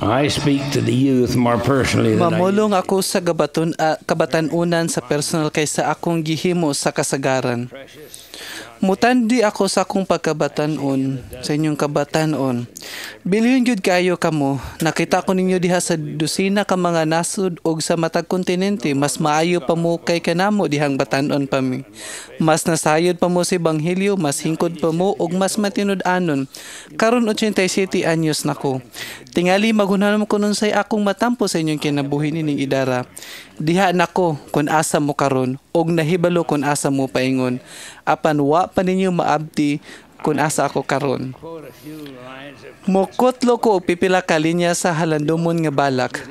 I speak to the youth more personally than I Mamulong ako sa kabatanunan sa personal kaysa akong gihimo sa kasagaran. Mutandi ako sa akong pagkabatanon, sa inyong kabatanon. Bilyon gyud kayo kamo, nakita ko ninyo diha sa dosina ka mga nasud og sa matag kontinente, mas maayo pa mo kay kanamo dihang batanon pa mi. Mas nasayod pa mo sa ebanghelyo, mas hingkod pa mo og mas matinud-anon. Karon 87 anyos nako. Tingali maghunahon ko nun say akong matampo sa inyong kinabuhi nining idara. Diha nako kun asa mo karon og nahibalo kun asa mo paingon. Apan wa pa ninyo maabti kun asa ako karon. Mokotlo ko og pipila ka linya sa halandomon nga balak.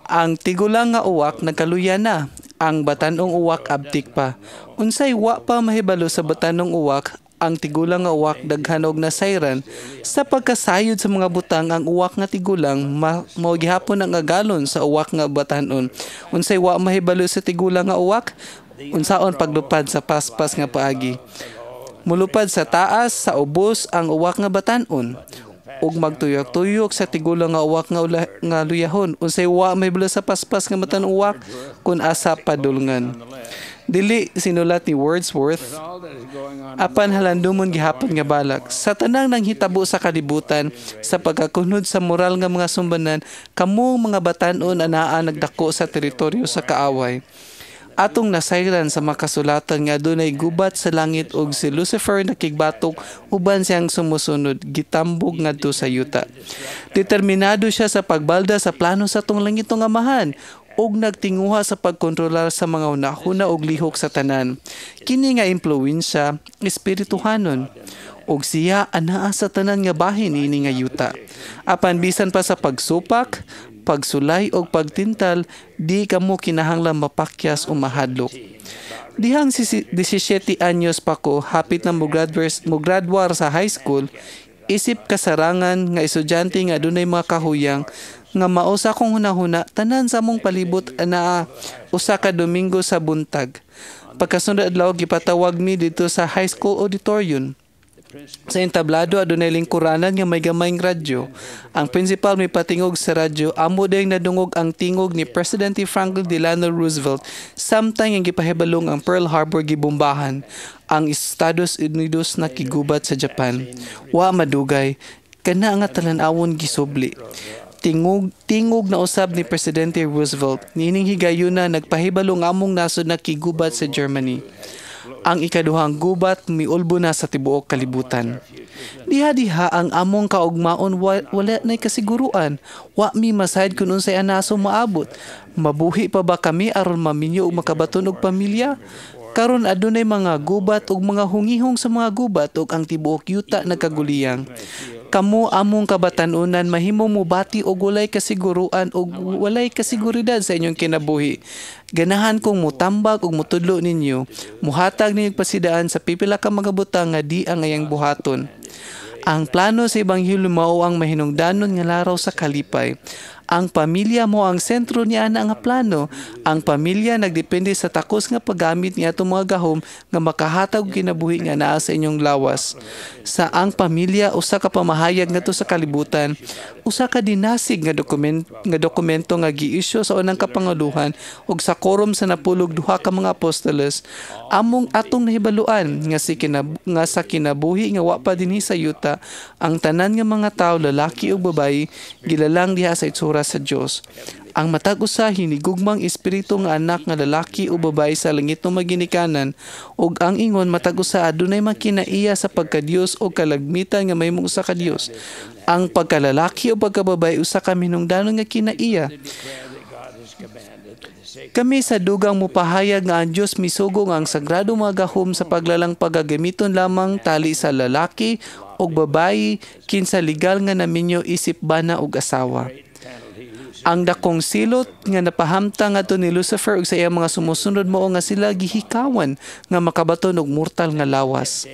Ang tigulang nga uwak nagkaluya na. Ang batanong uwak abtik pa. Unsay wa pa mahibalo sa batanong uwak, ang tigulang nga uwak daghan og nasayran sa pagkasayod sa mga butang. Ang uwak nga tigulang mao gihapon ang agalon sa uwak nga batanon. Unsay wa mahibalo sa tigulang nga uwak, unsaon paglupad sa paspas nga paagi. Mulupad sa taas sa ubos ang uwak nga batanon ug magtuyok-tuyok sa tigulang nga uwak nga luyahon. Unsay wa mahibalo sa paspas nga batanon uwak kun asa padulngan. Dili sinulat ni Wordsworth, apan halandomon gihapon nga balak. Sa tanang nang hitabo sa kalibutan, sa pagkakunod sa moral nga mga sumbanan, kamo mga batanon anaa nagdako sa teritoryo sa kaaway. Atong nasayran sa makasulatan nga dunay gubat sa langit ug si Lucifer nakigbatok uban siyang sumusunod gitambog ngadto sa yuta. Determinado siya sa pagbalda sa plano sa tong langitong amahan ug nagtinguha sa pagkontrolar sa mga hunahuna ug lihok sa tanan. Kini nga impluwensya espirituhanon ug siya anaa sa tanan nga bahin ini nga yuta. Apan bisan pa sa pagsupak, pagsulay o pagtintal, di kamo kinahanglang mapakyas o mahadlok. Dihang 17 anyos pa ko, hapit na mugradwar sa high school, isip kasarangan nga estudyante nga dunay mga kahuyang nga mausa kong hunahuna tanan sa among palibot na usa ka Domingo sa buntag. Pagkasunod adlaw gipatawag mi dito sa high school auditorium. Sa entablado adunay lingkuranan nga may gamayng radyo. Ang principal may patingog sa radyo, amo dayang nadungog ang tingog ni Presidente Franklin Delano Roosevelt samtang ang gipahibalong ang Pearl Harbor gibombahan. Ang Estados Unidos nakigubat sa Japan. Wa madugay kana nga talan-awon gisubli. Tingog na usab ni Presidente Roosevelt, nining higayuna nagpahibalong among nasod na kigubat sa Germany. Ang ikaduhang gubat miulbo na sa tibuok kalibutan. Diha-diha ang among kaugmaon wala na'y kasiguruan. Wa mi masayad kung unsay anaso maabot. Mabuhi pa ba kami aron maminyo ug makabaton og pamilya? Karon adunay mga gubat ug mga hungihong sa mga gubat ug ang tibuok yuta nagkaguliyang. Kamo among kabatanunan mahimo mubati og walay kasiguruan ug walay kasiguridad sa inyong kinabuhi. Ganahan kong mutambag ug mutudlo ninyo. Muhatag ninyo pasidaan sa pipila ka mga butang nga di ang ayang buhaton. Ang plano sa ebanghelyo mao ang mahinungdanon nga laraw sa kalipay. Ang pamilya mo ang sentro niya na nga plano. Ang pamilya nagdepende sa takos nga paggamit niya itong mga gahom nga makahatag og kinabuhi nga naa sa inyong lawas. Sa ang pamilya usa ka pamahayag ngadto sa kalibutan, usa ka dinasig nga dokumento nga gi-issue sa unang kapanguluhan ug sa quorum sa napulog duha ka mga apostoles. Among atong nahibaluan nga sa kinabuhi nga wa pa dinhi sa yuta, ang tanan nga mga tawo lalaki ug babayi gilalang diha sa itsura sa Dios. Ang matag usa hinigugmang espiritu nga anak nga lalaki o babae sa langit no maginikanan ug ang ingon matag usa adunay makinaiya sa pagka-Dios o kalagmitan nga mahimong usa ka Dios. Ang pagkalalaki o pagkababae usa ka hinungdanon nga kinaiya. Kami sa dugang mupahayag nga ang Dios misugong ang sagrado mga gahom sa paglalang pagagamiton lamang tali sa lalaki o babayi kinsa legal nga naminyo isip bana og asawa. Ang dakong silot nga napahamtang ngadto ni Lucifer ug sa iyang mga sumusunod mao nga sila gihikawan nga makabaton og mortal nga lawas.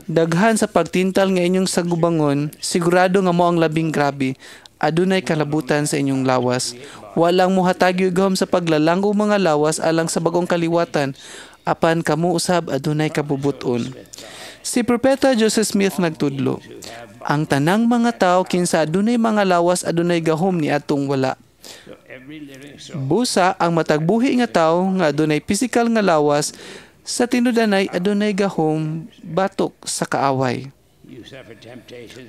Daghan sa pagtintal nga inyong sagubangon, sigurado nga mo ang labing grabe. Adunay kalabutan sa inyong lawas. Walang muhatag gahom sa paglalanggo mga lawas alang sa bagong kaliwatan. Apan kamo usab adunay kabubuton. Si Propeta Joseph Smith nagtudlo, ang tanang mga tao kinsa adunay mga lawas adunay gahom ni atong wala. Busa ang matagbuhi nga tao nga adunay pisikal nga lawas sa tinudanay adunay gahom batok sa kaaway.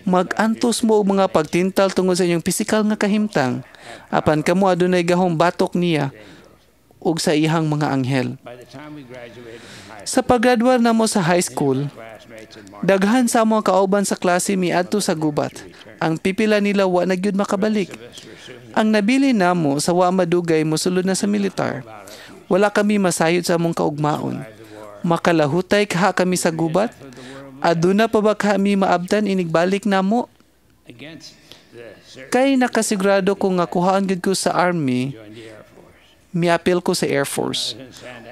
Mag-antos mo og mga pagtintal tungod sa inyong pisikal nga kahimtang, apan kamo adunay gahom batok niya ug sa ihang mga anghel. Sa paggraduar namo sa high school, daghan sa mga kauban sa klase miadto sa gubat. Ang pipila nila wa na gyud makabalik. Ang nabili namo sa wa madugay mosulod na sa militar. Wala kami masayod sa among kaugmaon. Makalahutay kaha kami sa gubat. Aduna pa ba kami maabtan inigbalik namo? Kay nakasigurado ko nga kuhaan gid ko sa army, miapil ko sa Air Force.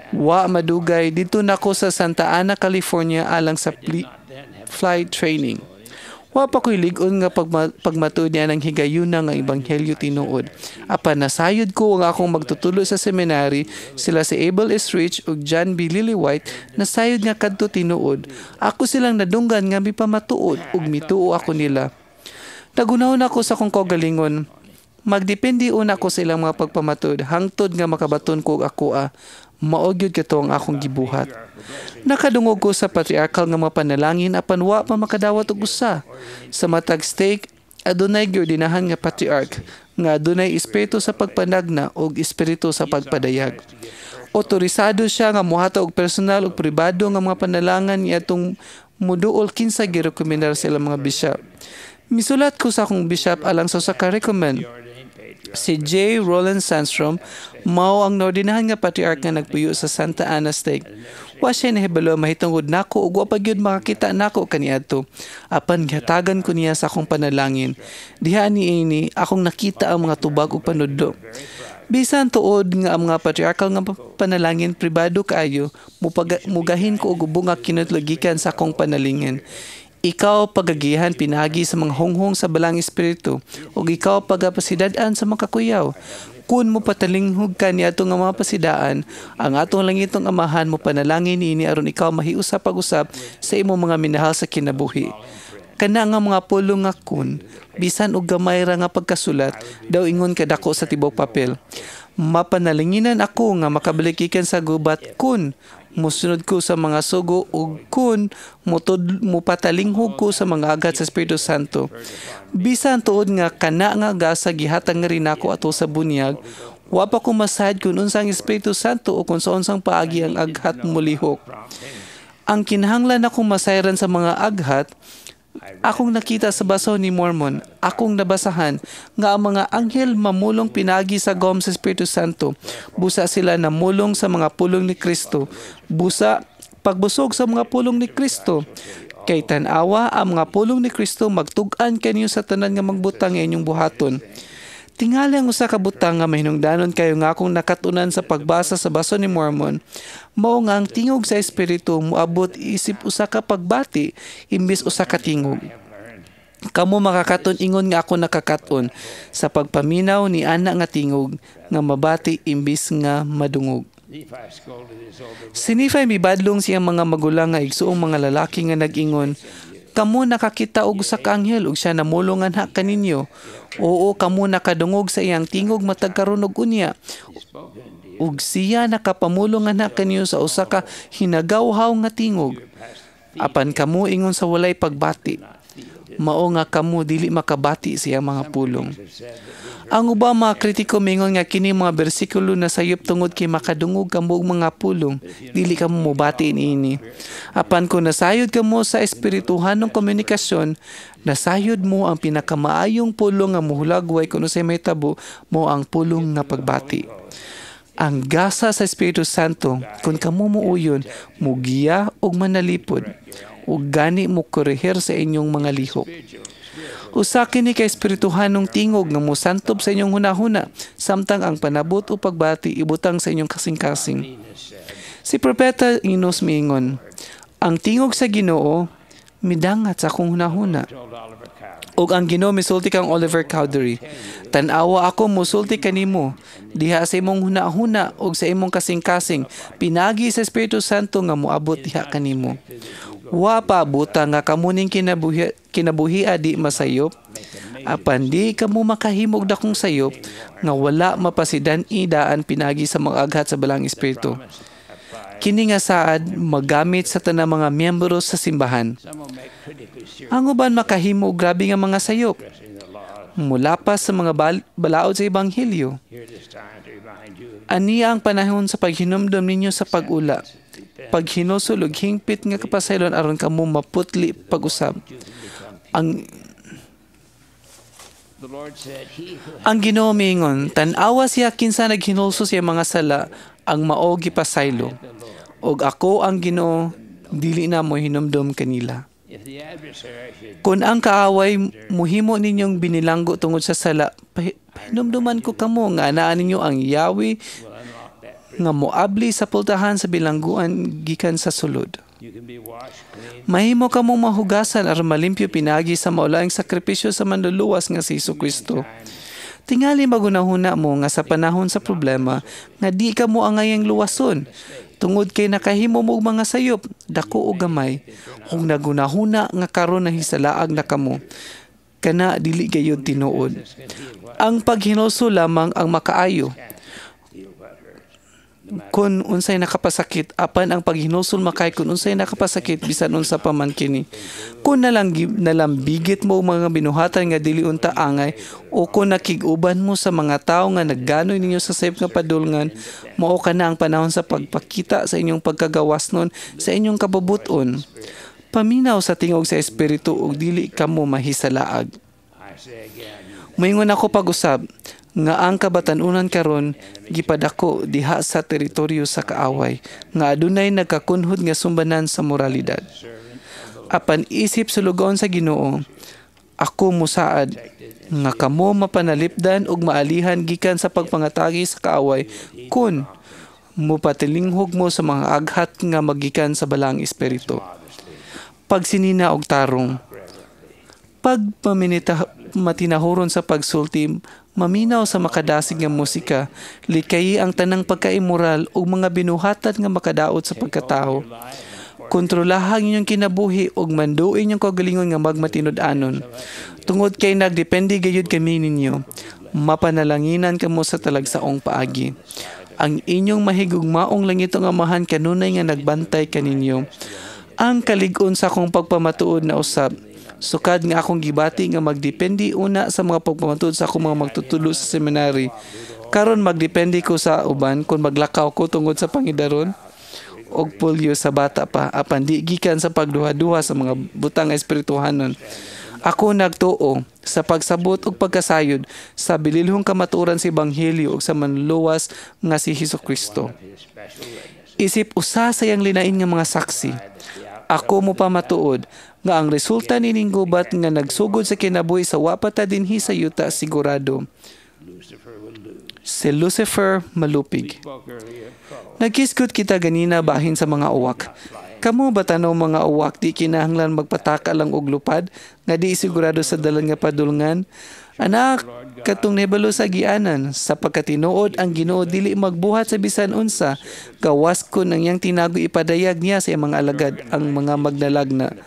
Wa madugay dito nako sa Santa Ana, California alang sa flight training. Wa pa ko'y lig-on nga pagmatuod niya ng higayuna nga ebanghelyo tinuod. Apan nasayod ko nga akong magtutulo sa seminary, sila si Abel S. Rich ug John B. Lillywhite, nasayod nga kadto tinuod. Ako silang nadunggan nga mipamatuod ug mituo ako nila. Nagunahon ako sa kong kaugalingon. Magdepende una ko sa ilang mga pagpamatud, hangtod nga makabaton ko ako maogyod kato ang akong gibuhat. Nakadungog ko sa patriarchal nga mga panalangin apan wa pa makadawat og usa. Sa matag stake, adunay giordinahan nga patriarch nga adunay espiritu sa pagpanagna ug espiritu sa pagpadayag. Otorisado siya nga mohatag og personal ug pribado nga mga panalangan niadtong muduol kinsa girekomendar sa ilang mga bishop. Misulat ko sa akong bishop alang sa usa ka recommend. Si J. Roland Sandstrom, mao ang naordinahan nga patriarch nga nagpuyo sa Santa Ana Stake. Wa siya nahibalo mahitungod nako ug wa pa gyud makakita nako kaniadto. Apan gihatagan ko niya sa akong panalangin. Diha niini akong nakita ang mga tubag ug panudlo. Bisan tuod nga ang mga patriarchal nga panalangin pribado kaayo, mugahin ko og ubong nga kinatlagikan sa akong panalingin. Ikaw pagagihan pinagi sa mga honghong sa balang espiritu ug ikaw pagapasidad-an sa mga kakuyaw. Kun mo patalinghog ka niadto nga mga pasidaan, ang atong langitong amahan mo panalangin niini aron ikaw mahiusap pag-usap sa imong mga minahal sa kinabuhi. Kana nga mga pulong nga kun, bisan og gamay ra nga pagkasulat, daw ingon kadako sa tibok papel. Mapanalinginan ako nga makabalik ikan sa gubat kun musunod ko sa mga sugo ug kun mupatalinghog ko sa mga aghat sa Espiritu Santo. Bisan tuod nga kana nga gasa gihatag nga rin ako ato sa bunyag, wa pa ko masahad kung unsang Espiritu Santo o kung sa unsang paagi ang aghat mulihok. Ang kinahanglan akong masayran sa mga aghat, akong nakita sa baso ni Mormon, akong nabasahan nga ang mga anghel mamulong pinagi sa gom sa Espiritu Santo. Busa sila namulong sa mga pulong ni Kristo. Busa pagbusog sa mga pulong ni Kristo. Kay tan-awa ang mga pulong ni Kristo magtug-an kaniyo sa tanan nga magbutang inyong buhaton. Tingali ang usa ka butang nga mahinungdanon kayo nga akong nakatunan sa pagbasa sa baso ni Mormon. Mao nga ang tingog sa espiritu moabot isip usa ka pagbati imbis usa ka tingog. Kamo makakaton ingon nga ako nakakaton sa pagpaminaw ni ana nga tingog nga mabati imbis nga madungog. Si Nephi mibadlong siyang mga magulang nga igsuong mga lalaki nga nag-ingon, kamo nakakita og usa ka anghel ug siya namulongan ha kaninyo. Oo, kamo nakadungog sa iyang tingog matag karon og unya. Ug siya nakapamulongan ha kaninyo sa usa ka hinagawhaw nga tingog. Apan kamo ingon sa walay pagbati. Mao nga kamo dili makabati sa iyang mga pulong. Ang ubang mga kritiko mingon nga kini mga bersikulo na sayop tungod kay makadungog kamo og mga pulong, dili kamo mobati niini. Apan kung nasayod kamo sa espirituhanong komunikasyon, nasayod mo ang pinakamaayong pulong nga muhulagway kuno sa may tabo mo ang pulong nga pagbati. Ang gasa sa Espiritu Santo, kung kamo muuyon, mugiya og manalipod, ug gani mo korehir sa inyong mga lihok. Usa kini kay espirituhanong tingog nga mosantob sa inyong hunahuna, samtang ang panabot o pagbati ibutang sa inyong kasing-kasing. Si Propeta Enos miingon, ang tingog sa Ginoo midangat sa akong hunahuna. told Oliver Cowdery. Og ang Ginoo misulti kang Oliver Cowdery, tan-awa ako musulti kanimo diha sa imong hunahuna og sa imong kasing-kasing pinagi sa Espiritu Santo nga moabot diha kanimo. Wa pa buta nga kamuning kinabuhi di masayop, apan di kamo makahimog dakong sayop nga wala mapasidan idaan pinagi sa mga aghat sa balang espiritu. Kini nga saad magamit sa tanang mga miyembro sa simbahan. Some will make critically serious Ang uban makahimo og grabe nga mga sayop in the law. mula pa sa mga balaod sa ebanghelyo. Here this time to remind you of Ani ang panahon sa paghinumdum ninyo sa pag-ula. Paghinusulog hingpit nga kapasaylon aron kamo maputli pag-usab. Ang the Lord said, He who ang Ginoo miingon, tan-awa siya kinsa naghinulso siya mga sala ang mao gipasaylo. Og ako ang Ginoo dili na mo hinumdum kanila. if the adversary should Kung ang kaaway muhimo ninyong binilanggo tungod sa sala, hinumduman ko kamo nga anaan ninyo ang Yahweh will unlock that prison. nga moabli sa pultahan sa bilangguan gikan sa sulod. You can be washed clean. Mahimo kamong mahugasan aron malimpyo pinagi sa maulaing sakripisyo sa manluluwas nga si Jesucristo. Tingali magunahuna mo nga sa panahon sa problema nga di ka mo angayang luwason. Tungod kay nakahimo mo og mga sayop, dako o gamay, kung nagunahuna nga karon nahisalaag na kamo. Kana dili gayud tinuod. Ang paghinulso lamang ang makaayo. Kung unsay nakapasakit, apan ang paghinulsol makay kung unsay nakapasakit bisan unsa pa man kini. Kung nalambigit mo ang mga binuhatan nga dili unta angay o kung nakig-uban mo sa mga tawo nga nagganoy ninyo sa sayop nga padulngan, mao kana ang panahon sa pagpakita sa inyong pagkagawasnon sa inyong kababuton. Paminaw sa tingog sa espiritu ug dili kamo mahisalaag. I say again, Moingon ako pag-usab nga ang kabatanunan karon gipadako diha sa teritoryo sa kaaway nga adunay nagkakunhod nga sumbanan sa moralidad. Apan isip sulugon sa Ginoo, ako musaad nga kamo mapanalipdan ug maalihan gikan sa pagpangatagi sa kaaway kun mupatilinghog mo sa mga aghat nga magikan sa balang espiritu. Pagsinina og tarong, matinahuron sa pagsulti, maminaw sa makadasig nga musika, likayi ang tanang pagkaimoral o mga binuhatan nga makadaot sa pagkatao. Kontrolahang inyong kinabuhi o manduin inyong kagalingon nga magmatinud-anon. Tungod kay nagdepende gayud kami ninyo, mapanalanginan kamo sa talagsaong paagi. Ang inyong mahigugmaong langitong amahan kanunay nga nagbantay kaninyo. Ang kalig-on sa akong pagpamatuod na usab, sukad nga akong gibati nga magdependi una sa mga pagpamatuod sa akong mga magtutulo sa seminary. Karon magdependi ko sa uban kung maglakaw ko tungod sa pangidaron og pulyo sa bata pa apan di gikan sa pagduha-duha sa mga butang espirituhanon. Ako nagtuo sa pagsabot ug pagkasayod sa bililhong kamatuoran sa ebanghelyo ug sa manluwas nga si Jesucristo. Isip usa sa yang linain nga mga saksi. Ako mo pa matuod nga ang resulta nining gubat nga nagsugod sa kinabuhi sa wapata dinhi sa yuta sigurado. Si Lucifer malupig. Nagkisgot kita ganina bahin sa mga uwak. Kamo ba tanaw mga uwak di kinahanglan magpataka lang og lupad nga di sigurado sa dalan nga padulngan? Anak, katong nahibalo sa gianan, sa pagkatinuod ang Ginoo dili magbuhat sa bisan unsa, gawas ko nang yang tinago ipadayag niya sa mga alagad ang mga magnalagna.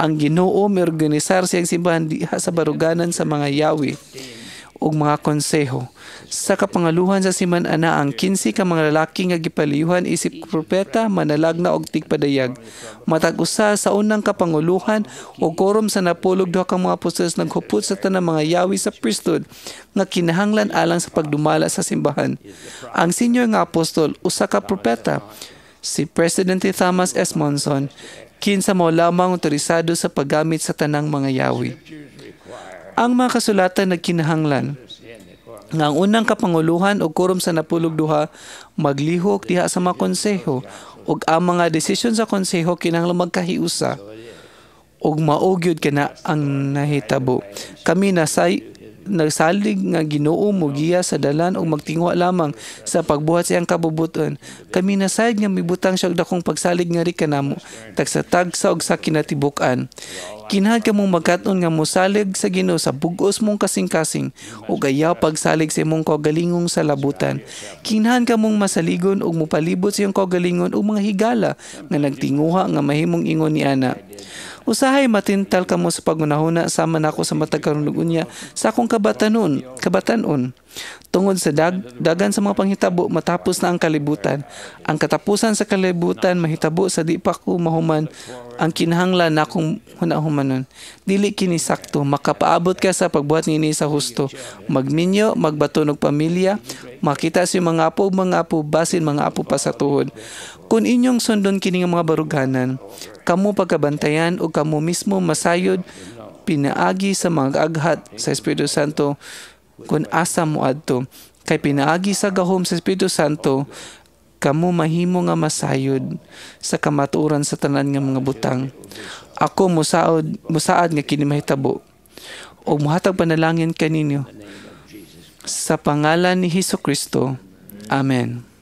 Ang Ginoo miorganisar siyang simbahan diha sa baruganan sa mga yawi ug mga konseho. Sa kapangaluhan sa siman-ana ang 15 ka mga lalaki nga gipaliyuhan isip propeta, manalagna og tigpadayag. Matag usa sa unang kapanguluhan o korom sa napulog duha ka mga apostoles naghupot sa tanang mga yawi sa priesthood nga kinahanglan alang sa pagdumala sa simbahan. Ang senior nga apostol usa ka propeta, si Presidente Thomas S. Monson, kinsa mao lamang otorisado sa paggamit sa tanang mga yawi. Ang mga kasulatan nagkinahanglan nga ang unang kapanguluhan o korom sa napulog duha maglihok diha sa mga konseho ug ang mga desisyon sa konseho kinahanglan magkahiusa ug mao gyud kana ang nahitabo. Kami nagsalig nga Ginoo mo giya sa dalan ug magtingwa lamang sa pagbuhat sa iyang kabubuton. Kami nasayod nga mibutang siya og dakong pagsalig nga ri kanamo tagsa og sa kinatibuk-an. Kinahanglan ka mong magkat-on nga mosalig sa Ginoo sa bug-os mong kasing-kasing ug ayaw pagsalig sa imong kaugalingong sa labutan. Kinahanglan ka mong masaligon ug mopalibot sa iyong kaugalingon ug mga higala nga nagtinguha nga mahimong ingon ni ana. Usahay matintal kamo sa pagunahuna sama nako sa matag karon ug unya sa akong kabatanon. Tungod sa dagan sa mga panghitabo matapos na ang kalibutan. Ang katapusan sa kalibutan mahitabo sa di pa ko mahuman ang kinahanglan nakong hunahumanon. Dili kini sakto makapaabot ka sa pagbuhat niini sa husto. Magminyo, magbaton og pamilya, makita si mga apo basin mga apo pa sa tuhod. Kung inyong sundon kini nga mga baruganan, kamo pagkabantayan o kamo mismo masayod pinaagi sa mga aghat sa Espiritu Santo kung asa mo adto. Kay pinaagi sa gahom sa Espiritu Santo kamo mahimo nga masayod sa kamatuoran sa tanan nga mga butang. Ako musaad nga kini mahitabo o muhatag panalangin kaninyo sa pangalan ni Hesukristo. Amen.